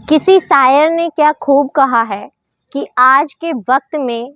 किसी शायर ने क्या खूब कहा है कि आज के वक्त में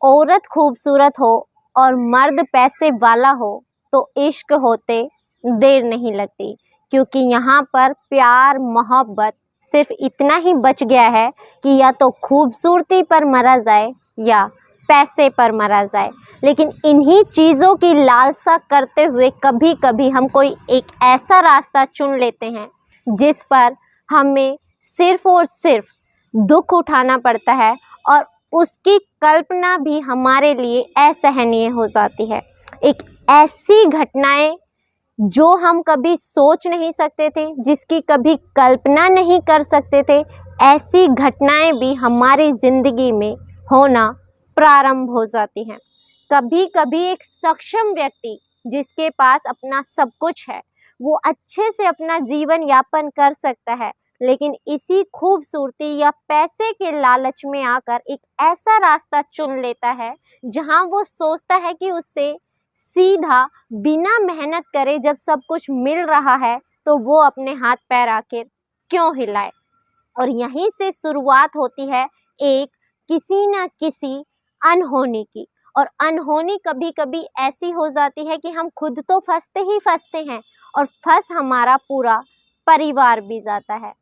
औरत खूबसूरत हो और मर्द पैसे वाला हो तो इश्क होते देर नहीं लगती, क्योंकि यहाँ पर प्यार मोहब्बत सिर्फ इतना ही बच गया है कि या तो खूबसूरती पर मरा जाए या पैसे पर मरा जाए। लेकिन इन्हीं चीज़ों की लालसा करते हुए कभी कभी हम कोई एक ऐसा रास्ता चुन लेते हैं जिस पर हमें सिर्फ और सिर्फ दुख उठाना पड़ता है और उसकी कल्पना भी हमारे लिए असहनीय हो जाती है। एक ऐसी घटनाएं जो हम कभी सोच नहीं सकते थे, जिसकी कभी कल्पना नहीं कर सकते थे, ऐसी घटनाएं भी हमारी ज़िंदगी में होना प्रारंभ हो जाती हैं। कभी कभी एक सक्षम व्यक्ति जिसके पास अपना सब कुछ है, वो अच्छे से अपना जीवन यापन कर सकता है, लेकिन इसी खूबसूरती या पैसे के लालच में आकर एक ऐसा रास्ता चुन लेता है जहां वो सोचता है कि उससे सीधा बिना मेहनत करे जब सब कुछ मिल रहा है तो वो अपने हाथ पैर आखिर क्यों हिलाए। और यहीं से शुरुआत होती है एक किसी न किसी अनहोनी की। और अनहोनी कभी कभी ऐसी हो जाती है कि हम खुद तो फंसते ही फंसते हैं और फंस हमारा पूरा परिवार भी जाता है।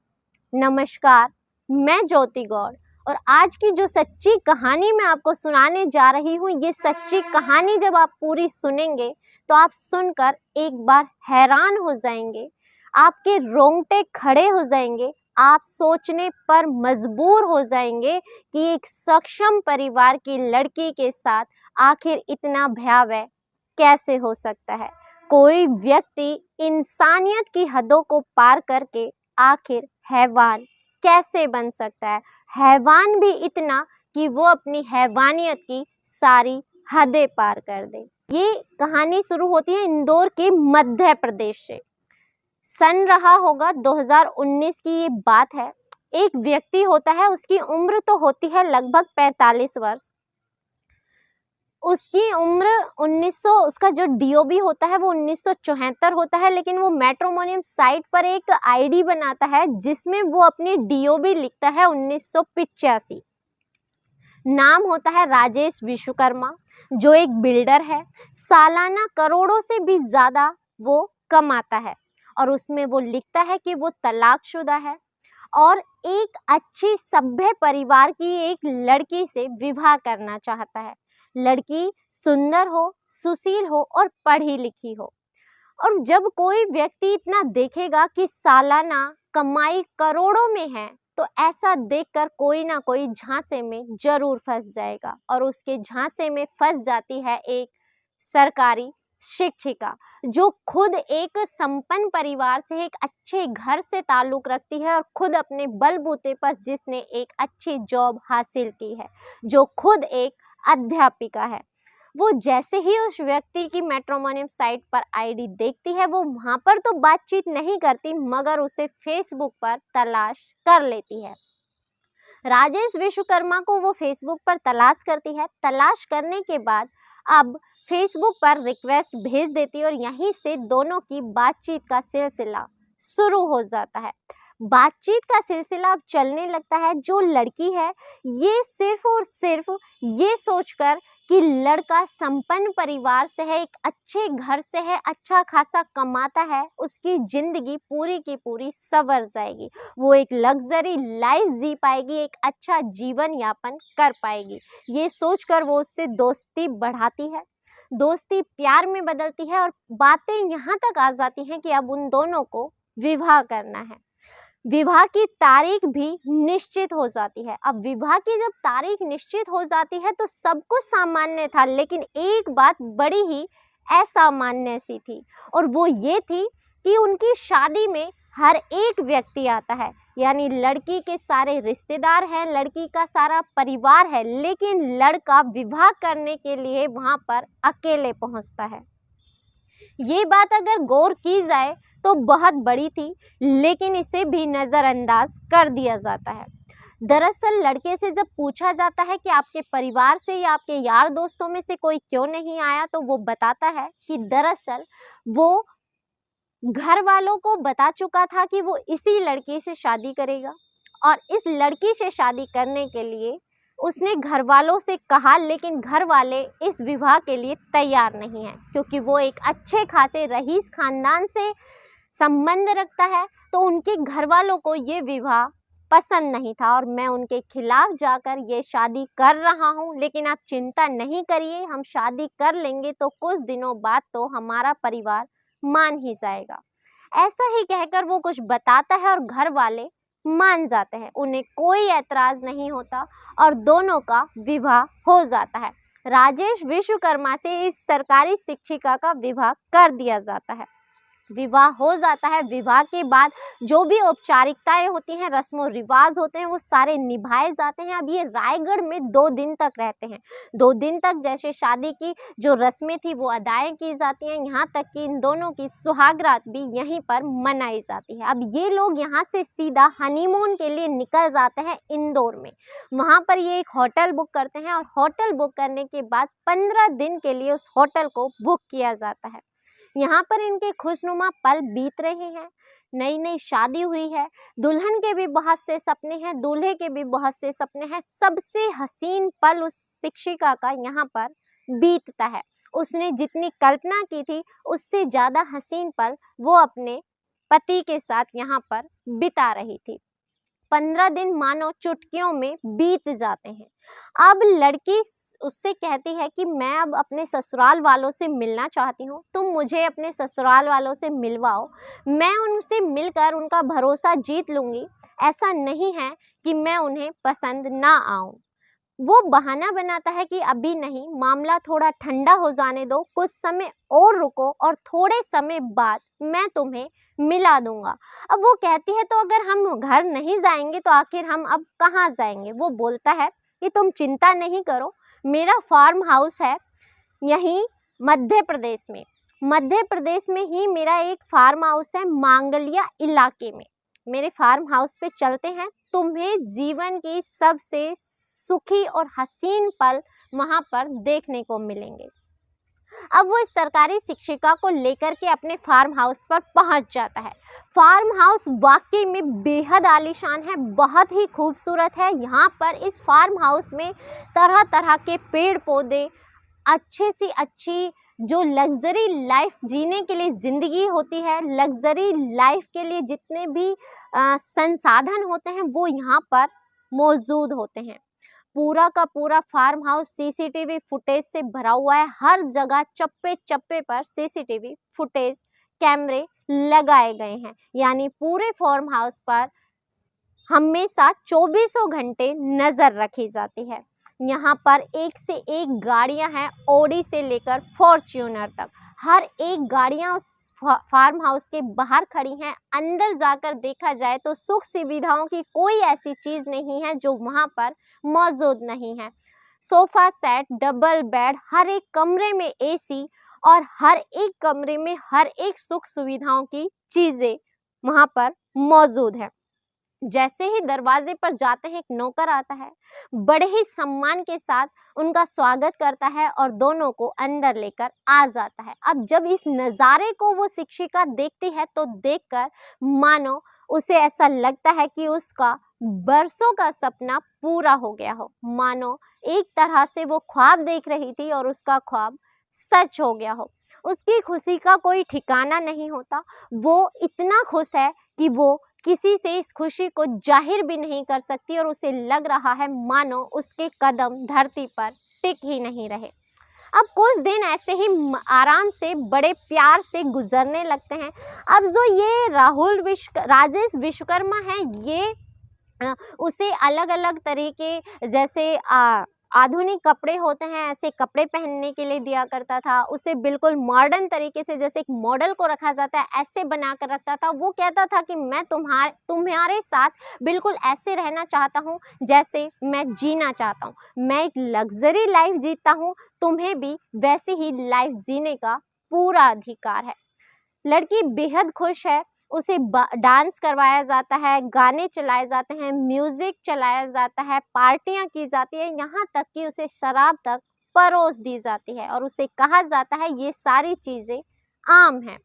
नमस्कार, मैं ज्योति गौड़ और आज की जो सच्ची कहानी मैं आपको सुनाने जा रही हूँ, ये सच्ची कहानी जब आप पूरी सुनेंगे तो आप सुनकर एक बार हैरान हो जाएंगे, आपके रोंगटे खड़े हो जाएंगे, आप सोचने पर मजबूर हो जाएंगे कि एक सक्षम परिवार की लड़की के साथ आखिर इतना भयावह कैसे हो सकता है। कोई व्यक्ति इंसानियत की हदों को पार करके आखिर हैवान कैसे बन सकता है। हैवान भी इतना कि वो अपनी हैवानियत की सारी हदें पार कर दे। ये कहानी शुरू होती है इंदौर के मध्य प्रदेश से। सन रहा होगा 2019 की ये बात है। एक व्यक्ति होता है, उसकी उम्र तो होती है लगभग 45 वर्ष। उसकी उम्र 1900, उसका जो डीओबी होता है वो 1974 होता है, लेकिन वो मैट्रिमोनियम साइट पर एक आईडी बनाता है जिसमें वो अपनी डीओबी लिखता है 1985। नाम होता है राजेश विश्वकर्मा, जो एक बिल्डर है। सालाना करोड़ों से भी ज़्यादा वो कमाता है और उसमें वो लिखता है कि वो तलाकशुदा है और एक अच्छी सभ्य परिवार की एक लड़की से विवाह करना चाहता है। लड़की सुंदर हो, सुशील हो और पढ़ी लिखी हो। और जब कोई व्यक्ति इतना देखेगा कि सालाना कमाई करोड़ों में है तो ऐसा देखकर कोई ना कोई झांसे में जरूर फंस जाएगा। और उसके झांसे में फंस जाती है एक सरकारी शिक्षिका, जो खुद एक संपन्न परिवार से, एक अच्छे घर से ताल्लुक रखती है और खुद अपने बलबूते पर जिसने एक अच्छी जॉब हासिल की है, जो खुद एक अध्यापिका है। वो जैसे ही उस व्यक्ति की मैट्रिमोनियम साइट पर आईडी देखती है, वो वहां पर तो बातचीत नहीं करती मगर उसे फेसबुक पर तलाश कर लेती है। राजेश विश्वकर्मा को वो फेसबुक पर तलाश करती है। तलाश करने के बाद अब फेसबुक पर रिक्वेस्ट भेज देती है और यहीं से दोनों की बातचीत का सिलसिला शुरू हो जाता है। बातचीत का सिलसिला अब चलने लगता है। जो लड़की है ये सिर्फ और सिर्फ ये सोचकर कि लड़का संपन्न परिवार से है, एक अच्छे घर से है, अच्छा खासा कमाता है, उसकी जिंदगी पूरी की पूरी संवर जाएगी, वो एक लग्जरी लाइफ जी पाएगी, एक अच्छा जीवन यापन कर पाएगी। ये सोचकर वो उससे दोस्ती बढ़ाती है। दोस्ती प्यार में बदलती है और बातें यहाँ तक आ जाती हैं कि अब उन दोनों को विवाह करना है। विवाह की तारीख भी निश्चित हो जाती है। अब विवाह की जब तारीख निश्चित हो जाती है तो सब कुछ सामान्य था, लेकिन एक बात बड़ी ही असामान्य सी थी और वो ये थी कि उनकी शादी में हर एक व्यक्ति आता है, यानी लड़की के सारे रिश्तेदार हैं, लड़की का सारा परिवार है, लेकिन लड़का विवाह करने के लिए वहां पर अकेले पहुंचता है। ये बात अगर गौर की जाए तो बहुत बड़ी थी, लेकिन इसे भी नज़रअंदाज कर दिया जाता है। दरअसल लड़के से जब पूछा जाता है कि आपके परिवार से या आपके यार दोस्तों में से कोई क्यों नहीं आया, तो वो बताता है कि दरअसल वो घर वालों को बता चुका था कि वो इसी लड़की से शादी करेगा और इस लड़की से शादी करने के लिए उसने घर वालों से कहा, लेकिन घर वाले इस विवाह के लिए तैयार नहीं हैं क्योंकि वो एक अच्छे खासे रईस खानदान से संबंध रखता है। तो उनके घर वालों को ये विवाह पसंद नहीं था और मैं उनके खिलाफ जाकर ये शादी कर रहा हूँ। लेकिन आप चिंता नहीं करिए, हम शादी कर लेंगे तो कुछ दिनों बाद तो हमारा परिवार मान ही जाएगा। ऐसा ही कहकर वो कुछ बताता है और घर वाले मान जाते हैं, उन्हें कोई ऐतराज नहीं होता और दोनों का विवाह हो जाता है। राजेश विश्वकर्मा से इस सरकारी शिक्षिका का विवाह कर दिया जाता है। विवाह हो जाता है। विवाह के बाद जो भी औपचारिकताएं होती हैं, रस्मों रिवाज होते हैं, वो सारे निभाए जाते हैं। अब ये रायगढ़ में 2 दिन तक रहते हैं। 2 दिन तक जैसे शादी की जो रस्में थी वो अदाएं की जाती हैं, यहाँ तक कि इन दोनों की सुहागरात भी यहीं पर मनाई जाती है। अब ये लोग यहाँ से सीधा हनीमून के लिए निकल जाते हैं इंदौर में। वहाँ पर ये एक होटल बुक करते हैं और होटल बुक करने के बाद 15 दिन के लिए उस होटल को बुक किया जाता है। यहाँ पर इनके खुशनुमा पल बीत रहे हैं। नई नई शादी हुई है, दुल्हन के भी बहुत से सपने हैं, दूल्हे के भी बहुत से सपने हैं। सबसे हसीन पल उस शिक्षिका का यहाँ पर बीतता है। उसने जितनी कल्पना की थी उससे ज़्यादा हसीन पल वो अपने पति के साथ यहाँ पर बिता रही थी। 15 दिन मानो चुटकियों में बीत जाते हैं। अब लड़की उससे कहती है कि मैं अब अपने ससुराल वालों से मिलना चाहती हूँ, तुम मुझे अपने ससुराल वालों से मिलवाओ, मैं उनसे मिलकर उनका भरोसा जीत लूँगी। ऐसा नहीं है कि मैं उन्हें पसंद ना आऊँ। वो बहाना बनाता है कि अभी नहीं, मामला थोड़ा ठंडा हो जाने दो, कुछ समय और रुको और थोड़े समय बाद मैं तुम्हें मिला दूंगा। अब वो कहती है तो अगर हम घर नहीं जाएंगे तो आखिर हम अब कहाँ जाएंगे। वो बोलता है कि तुम चिंता नहीं करो, मेरा फार्म हाउस है यहीं मध्य प्रदेश में ही मेरा एक फार्म हाउस है मांगलिया इलाके में। मेरे फार्म हाउस पे चलते हैं, तुम्हें जीवन की सबसे सुखी और हसीन पल वहां पर देखने को मिलेंगे। अब वो इस सरकारी शिक्षिका को लेकर के अपने फार्म हाउस पर पहुंच जाता है। फार्म हाउस वाकई में बेहद आलीशान है, बहुत ही खूबसूरत है। यहाँ पर इस फार्म हाउस में तरह तरह के पेड़ पौधे, अच्छे से अच्छी जो लग्जरी लाइफ जीने के लिए ज़िंदगी होती है, लग्जरी लाइफ के लिए जितने भी संसाधन होते हैं वो यहाँ पर मौजूद होते हैं। पूरा का पूरा फार्म हाउस सीसीटीवी फुटेज से भरा हुआ है। हर जगह चप्पे चप्पे पर सीसीटीवी फुटेज कैमरे लगाए गए हैं, यानी पूरे फार्म हाउस पर हमेशा 24 घंटे नज़र रखी जाती है। यहाँ पर एक से एक गाड़ियाँ हैं, ऑडी से लेकर फॉर्च्यूनर तक। हर एक गाड़ियाँ उस फार्म हाउस के बाहर खड़ी हैं। अंदर जाकर देखा जाए तो सुख सुविधाओं की कोई ऐसी चीज़ नहीं है जो वहाँ पर मौजूद नहीं है। सोफ़ा सेट, डबल बेड, हर एक कमरे में एसी और हर एक कमरे में हर एक सुख सुविधाओं की चीज़ें वहाँ पर मौजूद है। जैसे ही दरवाजे पर जाते हैं एक नौकर आता है, बड़े ही सम्मान के साथ उनका स्वागत करता है और दोनों को अंदर लेकर आ जाता है। अब जब इस नज़ारे को वो शिक्षिका देखती है तो देखकर मानो उसे ऐसा लगता है कि उसका बरसों का सपना पूरा हो गया हो। मानो एक तरह से वो ख्वाब देख रही थी और उसका ख्वाब सच हो गया हो। उसकी खुशी का कोई ठिकाना नहीं होता। वो इतना खुश है कि वो किसी से इस खुशी को जाहिर भी नहीं कर सकती और उसे लग रहा है मानो उसके कदम धरती पर टिक ही नहीं रहे। अब कुछ दिन ऐसे ही आराम से बड़े प्यार से गुजरने लगते हैं। अब जो ये राजेश विश्वकर्मा है, ये उसे अलग अलग तरीके जैसे आधुनिक कपड़े होते हैं ऐसे कपड़े पहनने के लिए दिया करता था। उसे बिल्कुल मॉडर्न तरीके से जैसे एक मॉडल को रखा जाता है ऐसे बना कर रखता था। वो कहता था कि मैं तुम्हारे साथ बिल्कुल ऐसे रहना चाहता हूँ जैसे मैं जीना चाहता हूँ। मैं एक लग्जरी लाइफ जीता हूँ, तुम्हें भी वैसे ही लाइफ जीने का पूरा अधिकार है। लड़की बेहद खुश है। उसे डांस करवाया जाता है, गाने चलाए जाते हैं, म्यूजिक चलाया जाता है, पार्टियां की जाती है, यहाँ तक कि उसे शराब तक परोस दी जाती है और उसे कहा जाता है ये सारी चीज़ें आम हैं।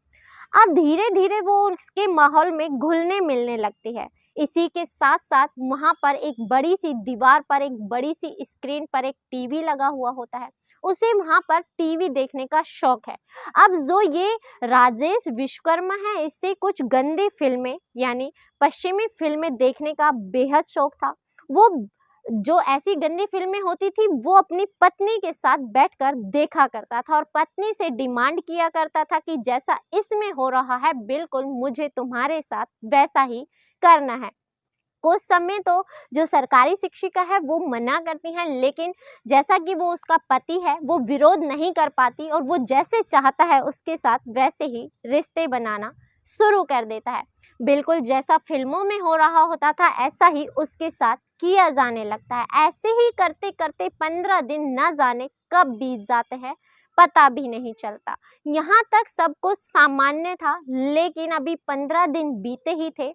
अब धीरे धीरे वो उसके माहौल में घुलने मिलने लगती है। इसी के साथ साथ वहाँ पर एक बड़ी सी दीवार पर, एक बड़ी सी स्क्रीन पर एक टीवी लगा हुआ होता है। उसे वहाँ पर टीवी देखने का शौक है। अब जो ये राजेश विश्वकर्मा है, इससे कुछ गंदी फिल्में यानी पश्चिमी फिल्में देखने का बेहद शौक था। वो जो ऐसी गंदी फिल्में होती थी वो अपनी पत्नी के साथ बैठकर देखा करता था और पत्नी से डिमांड किया करता था कि जैसा इसमें हो रहा है बिल्कुल मुझे तुम्हारे साथ वैसा ही करना है। कुछ समय तो जो सरकारी शिक्षिका है वो मना करती हैं, लेकिन जैसा कि वो उसका पति है वो विरोध नहीं कर पाती और वो जैसे चाहता है उसके साथ वैसे ही रिश्ते बनाना शुरू कर देता है। बिल्कुल जैसा फिल्मों में हो रहा होता था ऐसा ही उसके साथ किया जाने लगता है। ऐसे ही करते करते 15 दिन न जाने कब बीत जाते हैं पता भी नहीं चलता। यहाँ तक सब कुछ सामान्य था, लेकिन अभी 15 दिन बीते ही थे।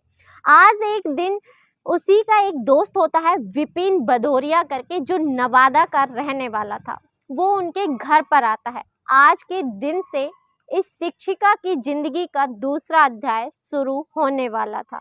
आज एक दिन उसी का एक दोस्त होता है विपिन भदौरिया करके, जो नवादा का रहने वाला था। वो उनके घर पर आता है। आज के दिन से इस शिक्षिका की जिंदगी का दूसरा अध्याय शुरू होने वाला था।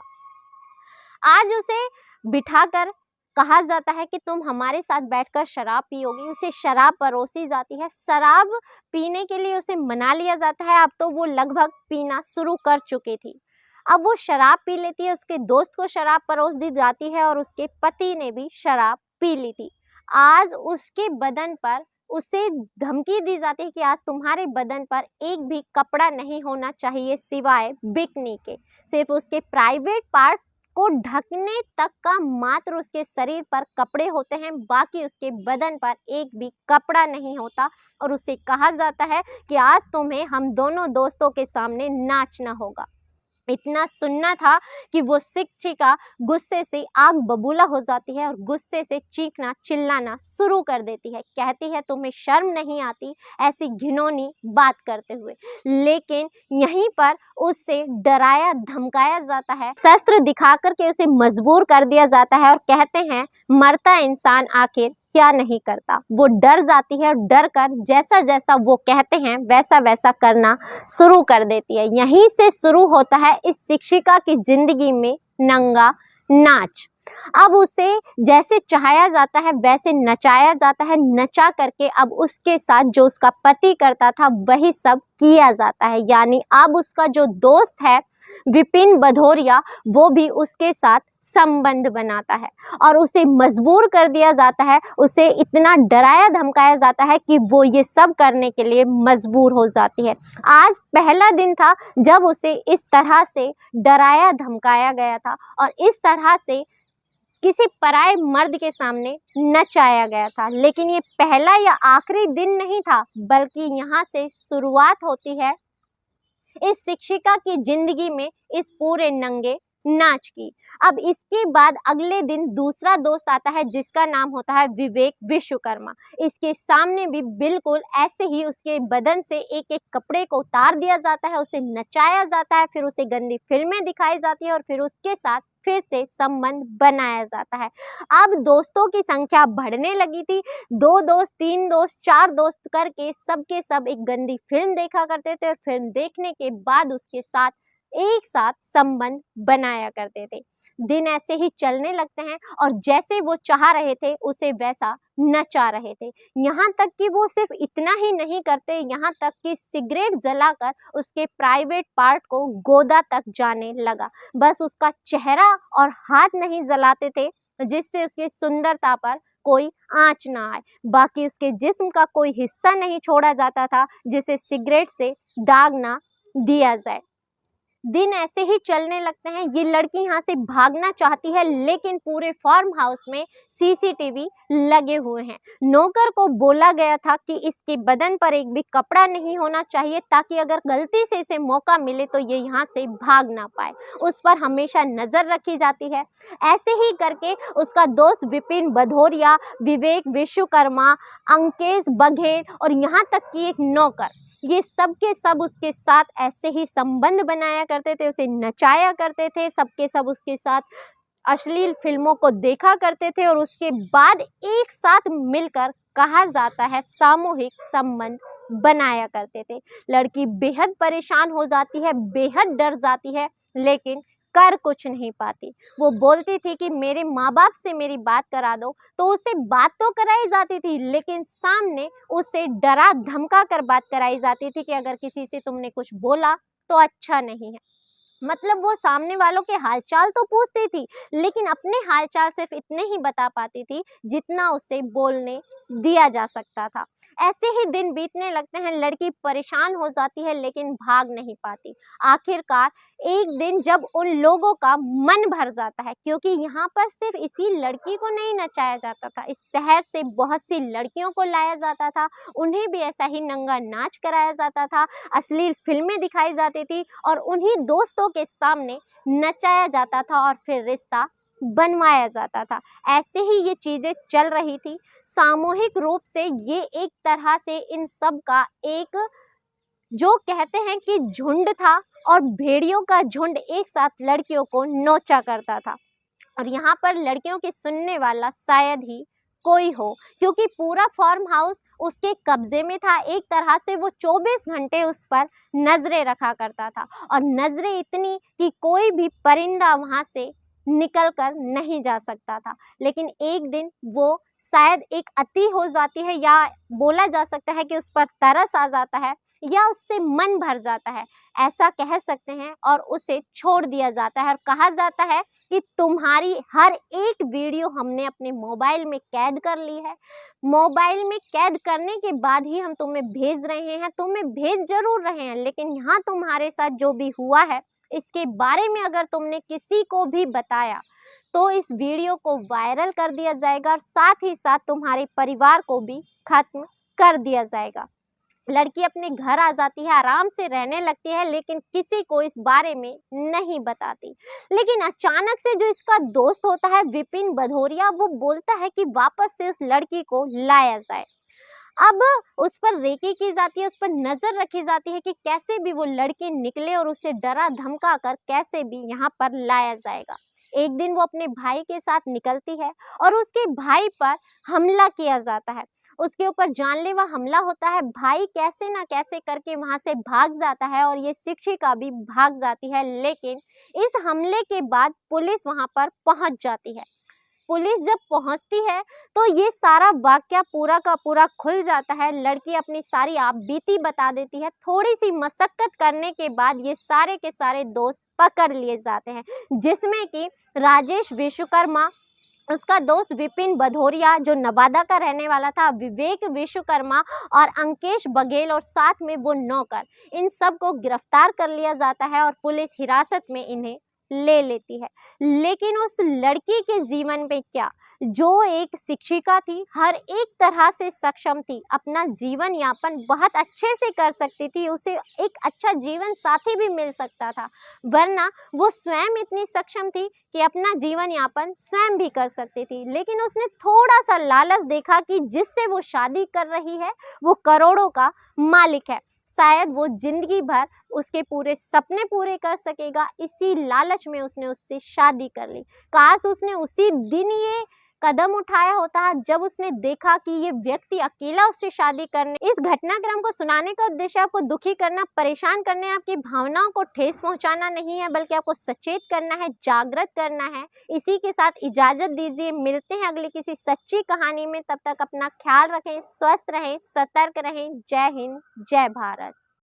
आज उसे बिठाकर कहा जाता है कि तुम हमारे साथ बैठकर शराब पियोगी। उसे शराब परोसी जाती है। शराब पीने के लिए उसे मना लिया जाता है। अब तो वो लगभग पीना शुरू कर चुकी थी। अब वो शराब पी लेती है, उसके दोस्त को शराब परोस दी जाती है और उसके पति ने भी शराब पी ली थी। आज उसके बदन पर उसे धमकी दी जाती है कि आज तुम्हारे बदन पर एक भी कपड़ा नहीं होना चाहिए सिवाय बिकनी के। सिर्फ उसके प्राइवेट पार्ट को ढकने तक का मात्र उसके शरीर पर कपड़े होते हैं, बाकी उसके बदन पर एक भी कपड़ा नहीं होता। और उसे कहा जाता है कि आज तुम्हें हम दोनों दोस्तों के सामने नाचना होगा। इतना सुनना था कि वो शिक्षिका गुस्से से आग बबूला हो जाती है और गुस्से से चीखना चिल्लाना शुरू कर देती है। कहती है तुम्हें शर्म नहीं आती ऐसी घिनौनी बात करते हुए। लेकिन यहीं पर उससे डराया धमकाया जाता है, शस्त्र दिखा करके उसे मजबूर कर दिया जाता है और कहते हैं मरता इंसान आखिर क्या नहीं करता। वो डर जाती है और डर कर जैसा जैसा वो कहते हैं वैसा वैसा करना शुरू कर देती है। यहीं से शुरू होता है इस शिक्षिका की जिंदगी में नंगा नाच। अब उसे जैसे चाहा जाता है वैसे नचाया जाता है। नचा करके अब उसके साथ जो उसका पति करता था वही सब किया जाता है। यानी अब उसका जो दोस्त है विपिन भदौरिया वो भी उसके साथ संबंध बनाता है और उसे मजबूर कर दिया जाता है। उसे इतना डराया धमकाया जाता है कि वो ये सब करने के लिए मजबूर हो जाती है। आज पहला दिन था जब उसे इस तरह से डराया धमकाया गया था और इस तरह से किसी पराये मर्द के सामने नचाया गया था। लेकिन ये पहला या आखिरी दिन नहीं था, बल्कि यहाँ से शुरुआत होती है इस शिक्षिका की जिंदगी में इस पूरे नंगे नाच की। अब इसके बाद अगले दिन दूसरा दोस्त आता है जिसका नाम होता है विवेक विश्वकर्मा। इसके सामने भी बिल्कुल ऐसे ही उसके बदन से एक एक कपड़े को उतार दिया जाता है, उसे नचाया जाता है, फिर उसे गंदी फिल्में दिखाई जाती है और फिर उसके साथ फिर से संबंध बनाया जाता है। अब दोस्तों की संख्या बढ़ने लगी थी। 2 दोस्त, 3 दोस्त, 4 दोस्त करके सबके सब एक गंदी फिल्म देखा करते थे और फिल्म देखने के बाद उसके साथ एक साथ संबंध बनाया करते थे। दिन ऐसे ही चलने लगते हैं और जैसे वो चाह रहे थे उसे वैसा नचा रहे थे। यहाँ तक कि वो सिर्फ इतना ही नहीं करते, यहाँ तक कि सिगरेट जलाकर उसके प्राइवेट पार्ट को गोदा तक जाने लगा। बस उसका चेहरा और हाथ नहीं जलाते थे जिससे उसकी सुंदरता पर कोई आंच ना आए। बाकी उसके जिस्म का कोई हिस्सा नहीं छोड़ा जाता था जिसे सिगरेट से दाग ना दिया जाए। दिन ऐसे ही चलने लगते हैं। ये लड़की यहाँ से भागना चाहती है, लेकिन पूरे फार्म हाउस में सीसीटीवी लगे हुए हैं। नौकर को बोला गया था कि इसके बदन पर एक भी कपड़ा नहीं होना चाहिए ताकि अगर गलती से इसे मौका मिले तो ये यहाँ से भाग ना पाए। उस पर हमेशा नजर रखी जाती है। ऐसे ही करके उसका दोस्त विपिन भदौरिया, विवेक विश्वकर्मा, अंकेश बघेल और यहाँ तक कि एक नौकर, ये सब के सब उसके साथ ऐसे ही संबंध बनाया करते थे, उसे नचाया करते थे, सबके सब उसके साथ अश्लील फिल्मों को देखा करते थे और उसके बाद एक साथ मिलकर कहा जाता है सामूहिक संबंध बनाया करते थे। लड़की बेहद परेशान हो जाती है, बेहद डर जाती है, लेकिन कर कुछ नहीं पाती। वो बोलती थी कि मेरे माँ-बाप से मेरी बात करा दो, तो उससे बात तो कराई जाती थी, लेकिन सामने उससे डरा-धमका कर बात कराई जाती थी कि अगर किसी से तुमने कुछ बोला तो अच्छा नहीं है। मतलब वो सामने वालों के हालचाल तो पूछती थी, लेकिन अपने हालचाल सिर्फ इतने ही बता पाती थी जितना उसे बोलने दिया जा सकता था। ऐसे ही दिन बीतने लगते हैं, लड़की परेशान हो जाती है लेकिन भाग नहीं पाती। आखिरकार एक दिन जब उन लोगों का मन भर जाता है, क्योंकि यहाँ पर सिर्फ इसी लड़की को नहीं नचाया जाता था, इस शहर से बहुत सी लड़कियों को लाया जाता था, उन्हें भी ऐसा ही नंगा नाच कराया जाता था, अश्लील फिल्में दिखाई जाती थी और उन्हीं दोस्तों के सामने नचाया जाता था और फिर रिश्ता बनवाया जाता था। ऐसे ही ये चीज़ें चल रही थी। सामूहिक रूप से ये एक तरह से इन सब का एक, जो कहते हैं कि झुंड था, और भेड़ियों का झुंड एक साथ लड़कियों को नोचा करता था। और यहाँ पर लड़कियों की सुनने वाला शायद ही कोई हो, क्योंकि पूरा फार्म हाउस उसके कब्जे में था। एक तरह से वो 24 घंटे उस पर नजरें रखा करता था, और नजरें इतनी कि कोई भी परिंदा वहाँ से निकल कर नहीं जा सकता था। लेकिन एक दिन वो शायद एक अति हो जाती है, या बोला जा सकता है कि उस पर तरस आ जाता है, या उससे मन भर जाता है, ऐसा कह सकते हैं, और उसे छोड़ दिया जाता है। और कहा जाता है कि तुम्हारी हर एक वीडियो हमने अपने मोबाइल में कैद कर ली है, मोबाइल में कैद करने के बाद ही हम तुम्हें भेज रहे हैं, तुम्हें भेज जरूर रहे हैं, लेकिन यहाँ तुम्हारे साथ जो भी हुआ है इसके बारे में अगर तुमने किसी को भी बताया तो इस वीडियो को वायरल कर दिया जाएगा, और साथ ही साथ तुम्हारे परिवार को भी खत्म कर दिया जाएगा। लड़की अपने घर आ जाती है, आराम से रहने लगती है, लेकिन किसी को इस बारे में नहीं बताती। लेकिन अचानक से जो इसका दोस्त होता है विपिन भदौरिया, वो बोलता है कि वापस से उस लड़की को लाया जाए। अब उस पर रेकी की जाती है, उस पर नजर रखी जाती है कि कैसे भी वो लड़की निकले, और उसे डरा धमका कर कैसे भी यहाँ पर लाया जाएगा। एक दिन वो अपने भाई के साथ निकलती है और उसके भाई पर हमला किया जाता है, उसके ऊपर जानलेवा हमला होता है। भाई कैसे ना कैसे करके वहां से भाग जाता है, और ये शिक्षिका भी भाग जाती है, लेकिन इस हमले के बाद पुलिस वहां पर पहुंच जाती है। पुलिस जब पहुंचती है तो ये सारा वाकया पूरा का पूरा खुल जाता है। लड़की अपनी सारी आपबीती बता देती है। थोड़ी सी मशक्कत करने के बाद ये सारे के सारे दोस्त पकड़ लिए जाते हैं, जिसमें कि राजेश विश्वकर्मा, उसका दोस्त विपिन भदौरिया जो नवादा का रहने वाला था, विवेक विश्वकर्मा और अंकेश बघेल, और साथ में वो नौकर, इन सब को गिरफ्तार कर लिया जाता है और पुलिस हिरासत में इन्हें ले लेती है। लेकिन उस लड़की के जीवन में क्या, जो एक शिक्षिका थी, हर एक तरह से सक्षम थी, अपना जीवन यापन बहुत अच्छे से कर सकती थी, उसे एक अच्छा जीवन साथी भी मिल सकता था, वरना वो स्वयं इतनी सक्षम थी कि अपना जीवन यापन स्वयं भी कर सकती थी। लेकिन उसने थोड़ा सा लालच देखा कि जिससे वो शादी कर रही है वो करोड़ों का मालिक है, शायद वो जिंदगी भर उसके पूरे सपने पूरे कर सकेगा, इसी लालच में उसने उससे शादी कर ली। काश उसने उसी दिन ये कदम उठाया होता जब उसने देखा कि ये व्यक्ति अकेला उससे शादी करने। इस घटनाक्रम को सुनाने का उद्देश्य आपको दुखी करना, परेशान करने, आपकी भावनाओं को ठेस पहुंचाना नहीं है, बल्कि आपको सचेत करना है, जागृत करना है। इसी के साथ इजाजत दीजिए, मिलते हैं अगली किसी सच्ची कहानी में। तब तक अपना ख्याल रखें, स्वस्थ रहें, सतर्क रहें। जय हिंद, जय भारत।